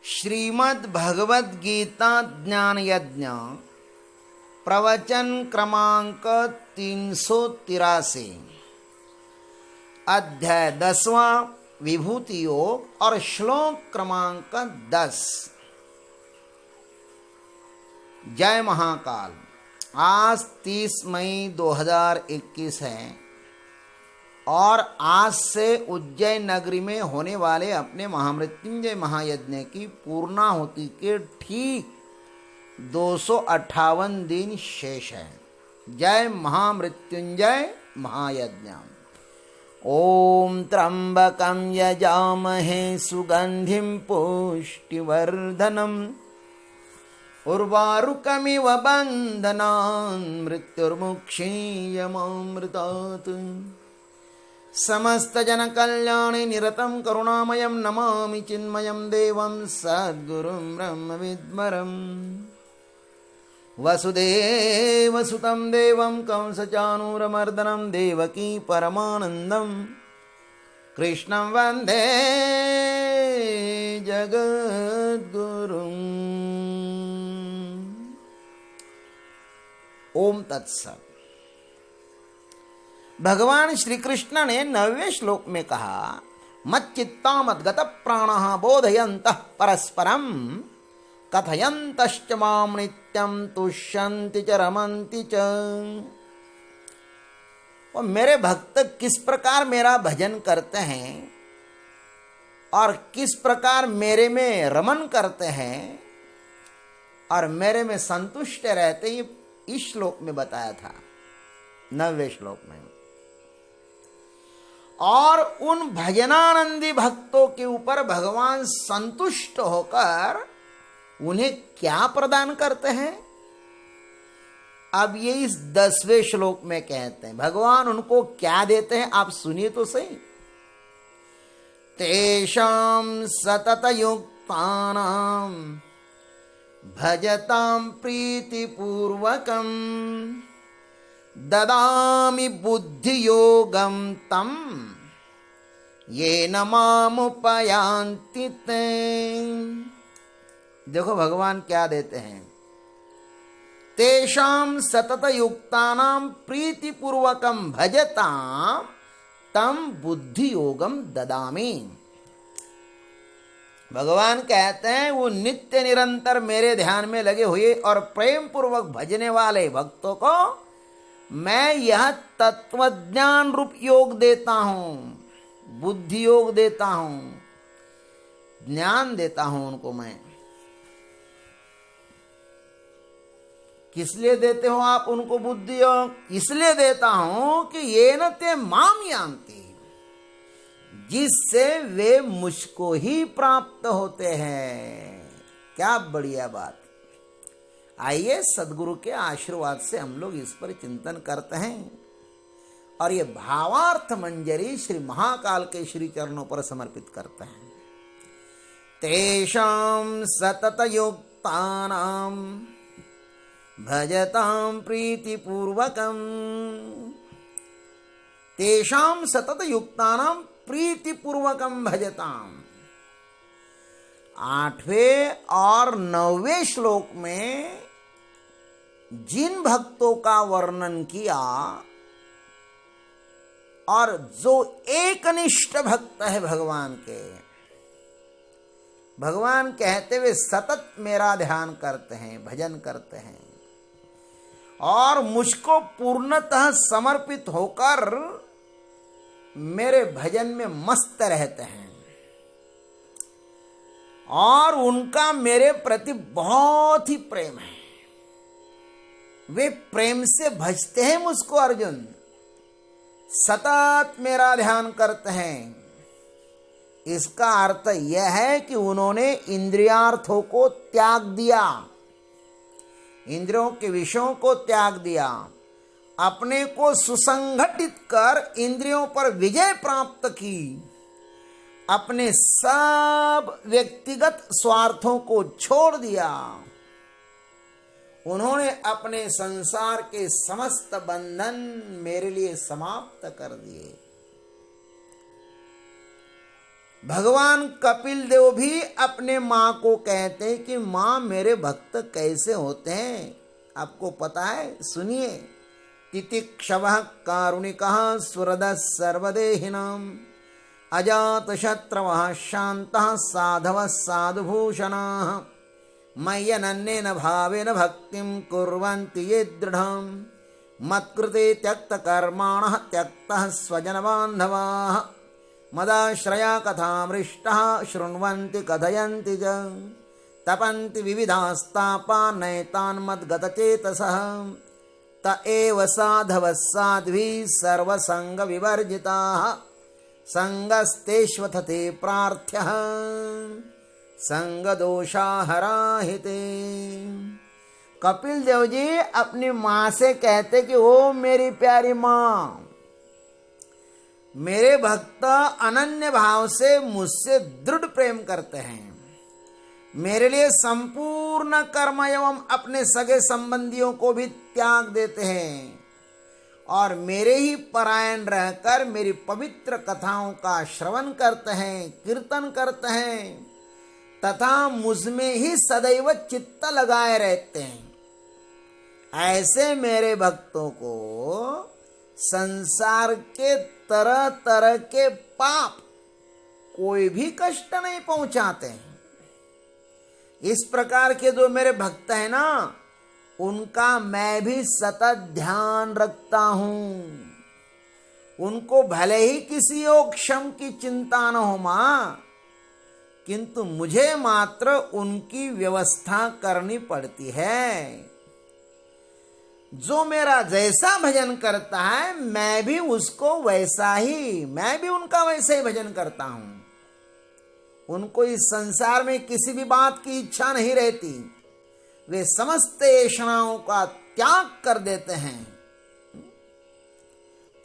श्रीमद् भगवद गीता ज्ञान यज्ञ प्रवचन क्रमांक 383, अध्याय 10वां विभूति योग और श्लोक क्रमांक 10। जय महाकाल। आज 30 मई 2021 है और आज से उज्जैन नगरी में होने वाले अपने महामृत्युंजय महायज्ञ की पूर्णाहुति के ठीक 258 दिन शेष है। जय महामृत्युंजय महायज्ञ। ओम त्र्यंबकं यजामहे सुगंधिं पुष्टिवर्धनम् उर्वारुकमिव बन्धनान् मृत्युर्मुक्षीयमामृतात्। समस्त जन कल्याणे निरतं करुणामयं नमामि चिन्मयं देवं सद्गुरुं ब्रह्मविद्वरम्। वसुदेवसुतं देवं कंसचाणूरमर्दनं देवकी परमानन्दं कृष्णं वन्दे जगद्गुरुम्। ओम तत्सत्। भगवान श्री कृष्ण ने 9वें श्लोक में कहा, मच्चित्ता मद्गत प्राणः बोधयन्तः परस्परं कथयन्तश्च मां नित्यं तुष्यन्ति च रमन्ति च। और मेरे भक्त किस प्रकार मेरा भजन करते हैं और किस प्रकार मेरे में रमन करते हैं और मेरे में संतुष्ट रहते, ये इस श्लोक में बताया था, 9वें श्लोक में। और उन भजनानंदी भक्तों के ऊपर भगवान संतुष्ट होकर उन्हें क्या प्रदान करते हैं, अब ये इस 10वें श्लोक में कहते हैं। भगवान उनको क्या देते हैं, आप सुनिए तो सही। तेषां सतत युक्तानां भजतां प्रीतिपूर्वकं ददामि बुद्धियोगं तं येन मामुपयान्ति ते। देखो भगवान क्या देते हैं, तेषां सतत युक्तानां प्रीतिपूर्वकं भजतां तं बुद्धियोगं ददामि। भगवान कहते हैं वो नित्य निरंतर मेरे ध्यान में लगे हुए और प्रेम पूर्वक भजने वाले भक्तों को मैं यह तत्वज्ञान रूप योग देता हूं, बुद्धि योग देता हूं, ज्ञान देता हूं उनको मैं। किस लिए देते हो आप उनको बुद्धि योग? इसलिए देता हूं कि ये न ते माम यान्ति, जिससे वे मुझको ही प्राप्त होते हैं। क्या बढ़िया बात। आइए सदगुरु के आशीर्वाद से हम लोग इस पर चिंतन करते हैं और ये भावार्थ मंजरी श्री महाकाल के श्री चरणों पर समर्पित करते हैं। तेषां सतत युक्तानां भजतां प्रीतिपूर्वकं, तेषां सतत युक्तानां प्रीतिपूर्वकं भजतां। 8वें और 9वें श्लोक में जिन भक्तों का वर्णन किया और जो एकनिष्ठ भक्त है भगवान के, भगवान कहते हुए सतत मेरा ध्यान करते हैं, भजन करते हैं और मुझको पूर्णतः समर्पित होकर मेरे भजन में मस्त रहते हैं और उनका मेरे प्रति बहुत ही प्रेम है। वे प्रेम से भजते हैं मुझको अर्जुन, सतत मेरा ध्यान करते हैं। इसका अर्थ यह है कि उन्होंने इंद्रियार्थों को त्याग दिया, इंद्रियों के विषयों को त्याग दिया, अपने को सुसंगठित कर इंद्रियों पर विजय प्राप्त की, अपने सब व्यक्तिगत स्वार्थों को छोड़ दिया। उन्होंने अपने संसार के समस्त बंधन मेरे लिए समाप्त कर दिए। भगवान कपिल देव भी अपने माँ को कहते हैं कि माँ मेरे भक्त कैसे होते हैं, आपको पता है? सुनिए। तितिक्षवः कारुणिकः सुहृदः सर्वदेहिनाम् अजातशत्रवः शान्तः साधवः साधुभूषणाः मय्यनन्येन भावेन भक्तिं कुर्वन्ति ये दृढम् मत्कृते त्यक्तकर्माणः त्यक्तः स्वजनबान्धवाः मदाश्रया कथामृष्टः शृण्वन्ति कथयन्ति च तपन्ति विविधास्तापान् नैतान् मद्गतचेतसः त एव साधवः साध्वी सर्वसङ्गविवर्जिताः संगस्तेष्वथते प्रार्थ्यः संगदोषाहराहिते। कपिल देव जी अपनी माँ से कहते कि ओ मेरी प्यारी माँ, मेरे भक्त अनन्य भाव से मुझसे दृढ़ प्रेम करते हैं, मेरे लिए संपूर्ण कर्म एवं अपने सगे संबंधियों को भी त्याग देते हैं और मेरे ही परायण रहकर मेरी पवित्र कथाओं का श्रवण करते हैं, कीर्तन करते हैं तथा मुझमें ही सदैव चित्त लगाए रहते हैं। ऐसे मेरे भक्तों को संसार के तरह तरह के पाप कोई भी कष्ट नहीं पहुंचाते हैं। इस प्रकार के जो मेरे भक्त हैं ना, उनका मैं भी सतत ध्यान रखता हूं। उनको भले ही किसी योगक्षम की चिंता न हो मां, किंतु मुझे मात्र उनकी व्यवस्था करनी पड़ती है। जो मेरा जैसा भजन करता है मैं भी उसको वैसा ही, मैं भी उनका वैसे ही भजन करता हूं। उनको इस संसार में किसी भी बात की इच्छा नहीं रहती, वे समस्त ऐषणाओं का त्याग कर देते हैं।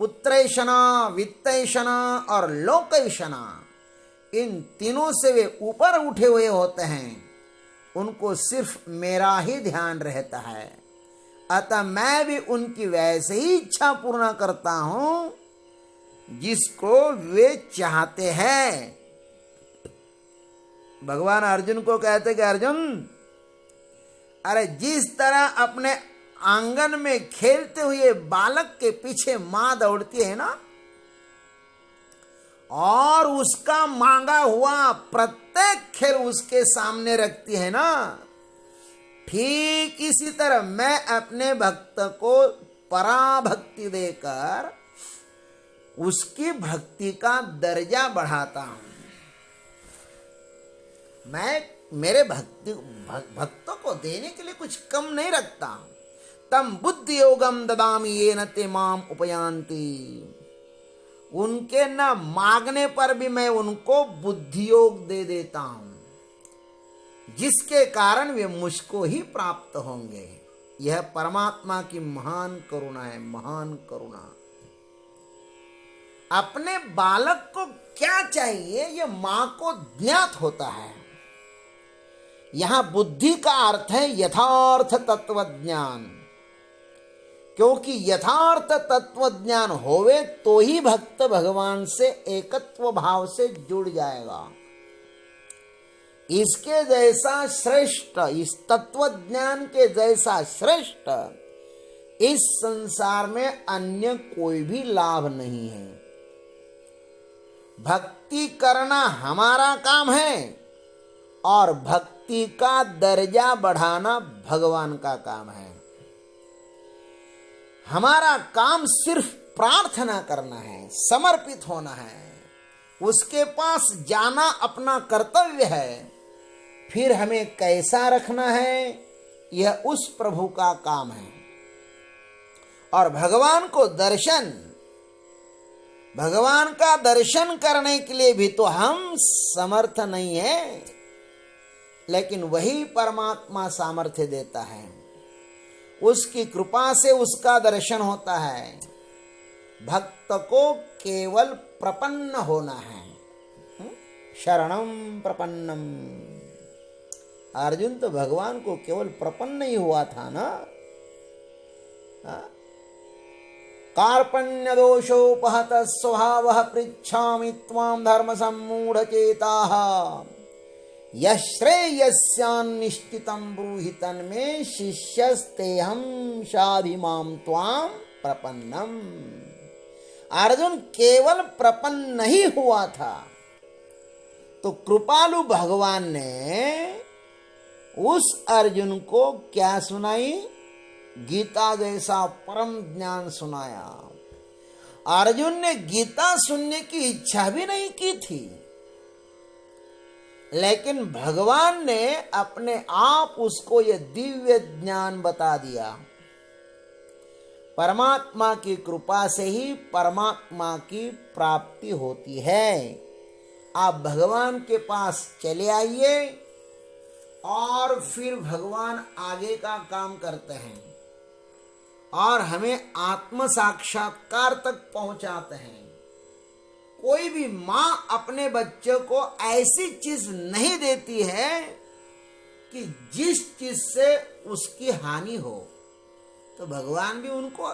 पुत्रैषणा, वित्तैषणा और लोकैषणा, इन तीनों से वे ऊपर उठे हुए होते हैं। उनको सिर्फ मेरा ही ध्यान रहता है, अतः मैं भी उनकी वैसे ही इच्छा पूर्ण करता हूं जिसको वे चाहते हैं। भगवान अर्जुन को कहते कि अर्जुन, अरे जिस तरह अपने आंगन में खेलते हुए बालक के पीछे मां दौड़ती है ना और उसका मांगा हुआ प्रत्येक खेल उसके सामने रखती है ना, ठीक इसी तरह मैं अपने भक्त को पराभक्ति देकर उसकी भक्ति का दर्जा बढ़ाता हूं। मैं मेरे भक्तों को देने के लिए कुछ कम नहीं रखता। तम बुद्धि योगम ददामि येन ते माम उपयान्ति। उनके न मांगने पर भी मैं उनको बुद्धि योग दे देता हूं, जिसके कारण वे मुझको ही प्राप्त होंगे। यह परमात्मा की महान करुणा है, महान करुणा। अपने बालक को क्या चाहिए यह मां को ज्ञात होता है। यहां बुद्धि का अर्थ है यथार्थ तत्वज्ञान, क्योंकि यथार्थ तत्वज्ञान होवे तो ही भक्त भगवान से एकत्व भाव से जुड़ जाएगा। इसके जैसा श्रेष्ठ, इस तत्वज्ञान के जैसा श्रेष्ठ इस संसार में अन्य कोई भी लाभ नहीं है। भक्ति करना हमारा काम है और भक्ति का दर्जा बढ़ाना भगवान का काम है। हमारा काम सिर्फ प्रार्थना करना है, समर्पित होना है, उसके पास जाना अपना कर्तव्य है। फिर हमें कैसा रखना है यह उस प्रभु का काम है। और भगवान का दर्शन करने के लिए भी तो हम समर्थ नहीं है, लेकिन वही परमात्मा सामर्थ्य देता है। उसकी कृपा से उसका दर्शन होता है। भक्त को केवल प्रपन्न होना है। शरणम प्रपन्नम। अर्जुन तो भगवान को केवल प्रपन्न ही हुआ था ना। कार्पण्य दोषोपहत स्वभावः पृच्छामि त्वां धर्म सम्मूढचेताः यश्रेयस्यान्निश्चितं ब्रूहि तन्मे शिष्यस्तेहं शाधिमां त्वां प्रपन्नम। अर्जुन केवल प्रपन्न ही हुआ था तो कृपालु भगवान ने उस अर्जुन को क्या सुनाई? गीता जैसा परम ज्ञान सुनाया। अर्जुन ने गीता सुनने की इच्छा भी नहीं की थी, लेकिन भगवान ने अपने आप उसको यह दिव्य ज्ञान बता दिया। परमात्मा की कृपा से ही परमात्मा की प्राप्ति होती है। आप भगवान के पास चले आइए और फिर भगवान आगे का काम करते हैं और हमें आत्म साक्षात्कार तक पहुंचाते हैं। कोई भी माँ अपने बच्चों को ऐसी चीज नहीं देती है कि जिस चीज से उसकी हानि हो, तो भगवान भी उनको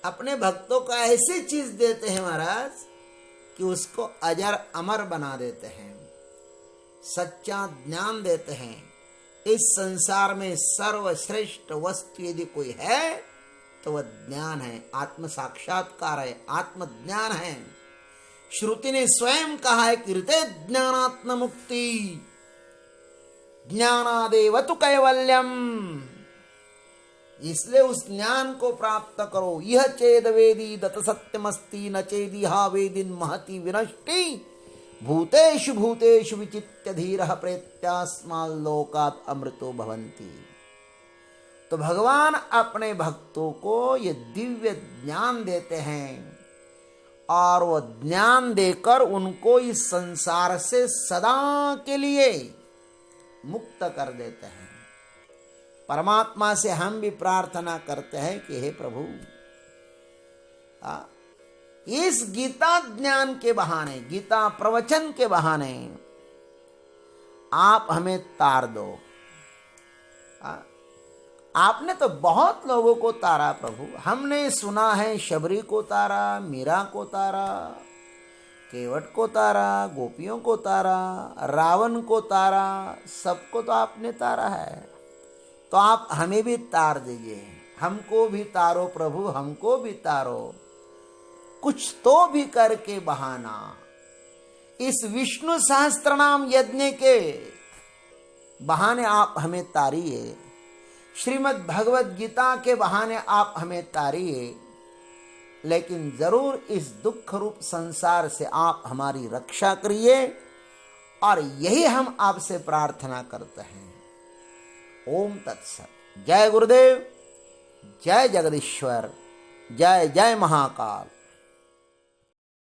अपने भक्तों को ऐसी चीज देते हैं महाराज कि उसको अजर अमर बना देते हैं, सच्चा ज्ञान देते हैं। इस संसार में सर्वश्रेष्ठ वस्तु यदि कोई है तो वह ज्ञान है, आत्म साक्षात्कार है, आत्म ज्ञान है। श्रुति ने स्वयं कहा है कीर्ते ज्ञानात्म मुक्ति ज्ञानादेव तु कैवल्यम। इसलिए उस ज्ञान को प्राप्त करो। यह चेद वेदी दत सत्यमस्ति न चेदिहा वेदिन महति विनष्टि भूतेषु भूतेषु विचित्य धीरः प्रेत्यास्माल्लोकात् अमृतो भवन्ति। तो भगवान अपने भक्तों को ये दिव्य ज्ञान देते हैं और वो ज्ञान देकर उनको इस संसार से सदा के लिए मुक्त कर देते हैं। परमात्मा से हम भी प्रार्थना करते हैं कि हे प्रभु, इस गीता ज्ञान के बहाने, गीता प्रवचन के बहाने आप हमें तार दो। आपने तो बहुत लोगों को तारा प्रभु। हमने सुना है शबरी को तारा, मीरा को तारा, केवट को तारा, गोपियों को तारा, रावण को तारा, सबको तो आपने तारा है। तो आप हमें भी तार दीजिए, हमको भी तारो प्रभु, हमको भी तारो। कुछ तो भी करके बहाना इस विष्णु सहस्त्रनाम यज्ञ के बहाने आप हमें तारिए, श्रीमद् भगवद गीता के बहाने आप हमें तारिए, लेकिन जरूर इस दुख रूप संसार से आप हमारी रक्षा करिए। और यही हम आपसे प्रार्थना करते हैं। ओम तत्सत। जय गुरुदेव, जय जगदीश्वर, जय जय महाकाल।